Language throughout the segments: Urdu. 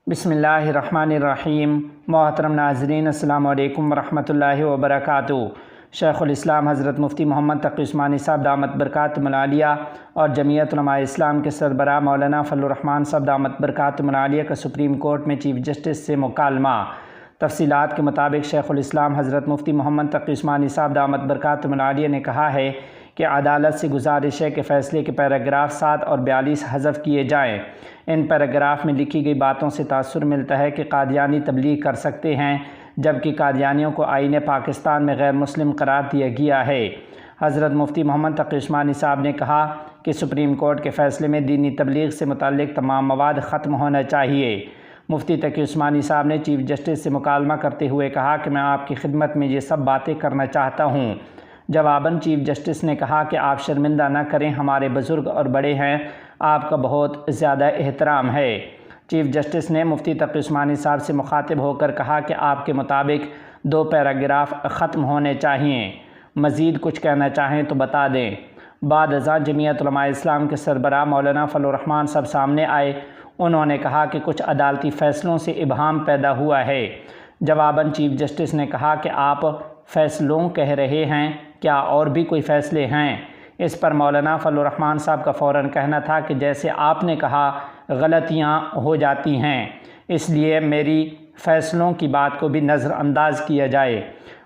بسم اللہ الرحمن الرحیم۔ محترم ناظرین، السلام علیکم ورحمۃ اللہ وبرکاتہ۔ شیخ الاسلام حضرت مفتی محمد تقی عثمانی صاحب دامت برکاتہم العالیہ اور جمعیت علماء اسلام کے سربراہ مولانا فضل الرحمان صاحب دامت برکاتہم العالیہ کا سپریم کورٹ میں چیف جسٹس سے مکالمہ۔ تفصیلات کے مطابق شیخ الاسلام حضرت مفتی محمد تقی عثمانی صاحب دامت برکاتہم العالیہ نے کہا ہے کہ عدالت سے گزارش ہے کہ فیصلے کے پیراگراف 7 اور 42 حذف کیے جائیں۔ ان پیراگراف میں لکھی گئی باتوں سے تاثر ملتا ہے کہ قادیانی تبلیغ کر سکتے ہیں، جبکہ قادیانیوں کو آئین پاکستان میں غیر مسلم قرار دیا گیا ہے۔ حضرت مفتی محمد تقی عثمانی صاحب نے کہا کہ سپریم کورٹ کے فیصلے میں دینی تبلیغ سے متعلق تمام مواد ختم ہونا چاہیے۔ مفتی تقی عثمانی صاحب نے چیف جسٹس سے مکالمہ کرتے ہوئے کہا کہ میں آپ کی خدمت میں یہ سب باتیں کرنا چاہتا ہوں۔ جواباً چیف جسٹس نے کہا کہ آپ شرمندہ نہ کریں، ہمارے بزرگ اور بڑے ہیں، آپ کا بہت زیادہ احترام ہے۔ چیف جسٹس نے مفتی تقی عثمانی صاحب سے مخاطب ہو کر کہا کہ آپ کے مطابق 2 پیراگراف ختم ہونے چاہئیں، مزید کچھ کہنا چاہیں تو بتا دیں۔ بعد ازاں جمعیت علماء اسلام کے سربراہ مولانا فضل الرحمان صاحب سامنے آئے۔ انہوں نے کہا کہ کچھ عدالتی فیصلوں سے ابہام پیدا ہوا ہے۔ جواباً چیف جسٹس نے کہا کہ آپ فیصلوں کہہ رہے ہیں، کیا اور بھی کوئی فیصلے ہیں؟ اس پر مولانا فضل الرحمان صاحب کا فوراً کہنا تھا کہ جیسے آپ نے کہا غلطیاں ہو جاتی ہیں، اس لیے میری فیصلوں کی بات کو بھی نظر انداز کیا جائے۔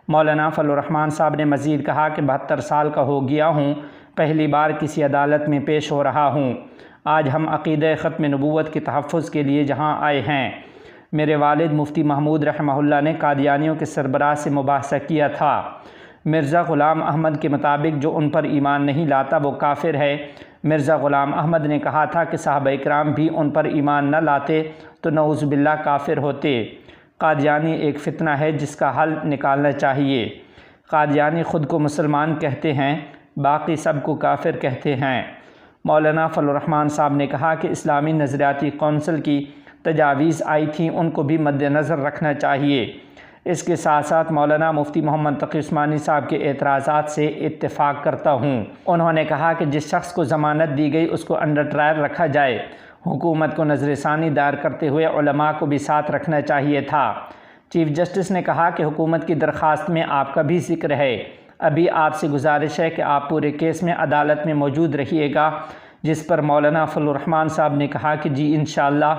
مولانا فضل الرحمان صاحب نے مزید کہا کہ 72 سال کا ہو گیا ہوں، پہلی بار کسی عدالت میں پیش ہو رہا ہوں۔ آج ہم عقیدہ ختم نبوت کے تحفظ کے لیے جہاں آئے ہیں۔ میرے والد مفتی محمود رحمہ اللہ نے قادیانیوں کے سربراہ سے مباحثہ کیا تھا۔ مرزا غلام احمد کے مطابق جو ان پر ایمان نہیں لاتا وہ کافر ہے۔ مرزا غلام احمد نے کہا تھا کہ صحابہ اکرام بھی ان پر ایمان نہ لاتے تو نعوذ باللہ کافر ہوتے۔ قادیانی ایک فتنہ ہے جس کا حل نکالنا چاہیے۔ قادیانی خود کو مسلمان کہتے ہیں، باقی سب کو کافر کہتے ہیں۔ مولانا فضل الرحمان صاحب نے کہا کہ اسلامی نظریاتی کونسل کی تجاویز آئی تھیں، ان کو بھی مد نظر رکھنا چاہیے۔ اس کے ساتھ ساتھ مولانا مفتی محمد تقی عثمانی صاحب کے اعتراضات سے اتفاق کرتا ہوں۔ انہوں نے کہا کہ جس شخص کو ضمانت دی گئی اس کو انڈر ٹرائل رکھا جائے۔ حکومت کو نظر ثانی دائر کرتے ہوئے علماء کو بھی ساتھ رکھنا چاہیے تھا۔ چیف جسٹس نے کہا کہ حکومت کی درخواست میں آپ کا بھی ذکر ہے۔ ابھی آپ سے گزارش ہے کہ آپ پورے کیس میں عدالت میں موجود رہیے گا، جس پر مولانا فضل الرحمان صاحب نے کہا کہ جی انشاءاللہ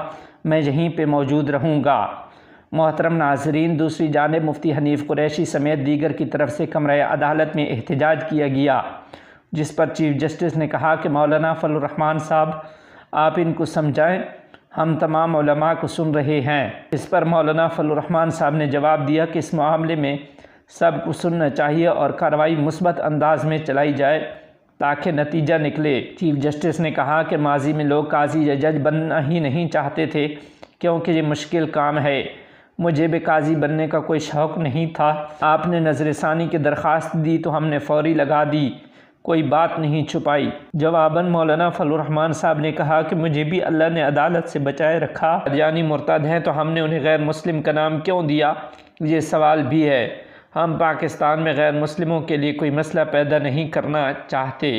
میں یہیں پہ موجود رہوں گا۔ محترم ناظرین، دوسری جانب مفتی حنیف قریشی سمیت دیگر کی طرف سے کمرہ عدالت میں احتجاج کیا گیا، جس پر چیف جسٹس نے کہا کہ مولانا فضل الرحمان صاحب آپ ان کو سمجھائیں، ہم تمام علماء کو سن رہے ہیں۔ اس پر مولانا فضل الرحمان صاحب نے جواب دیا کہ اس معاملے میں سب کو سننا چاہیے اور کارروائی مثبت انداز میں چلائی جائے تاکہ نتیجہ نکلے۔ چیف جسٹس نے کہا کہ ماضی میں لوگ قاضی یا جج بننا ہی نہیں چاہتے تھے کیونکہ یہ مشکل کام ہے۔ مجھے بھی قاضی بننے کا کوئی شوق نہیں تھا۔ آپ نے نظر ثانی کی درخواست دی تو ہم نے فوری لگا دی، کوئی بات نہیں چھپائی۔ جواباً مولانا فضل الرحمان صاحب نے کہا کہ مجھے بھی اللہ نے عدالت سے بچائے رکھا۔ قادیانی مرتد ہیں تو ہم نے انہیں غیر مسلم کا نام کیوں دیا؟ یہ سوال بھی ہے۔ ہم پاکستان میں غیر مسلموں کے لیے کوئی مسئلہ پیدا نہیں کرنا چاہتے۔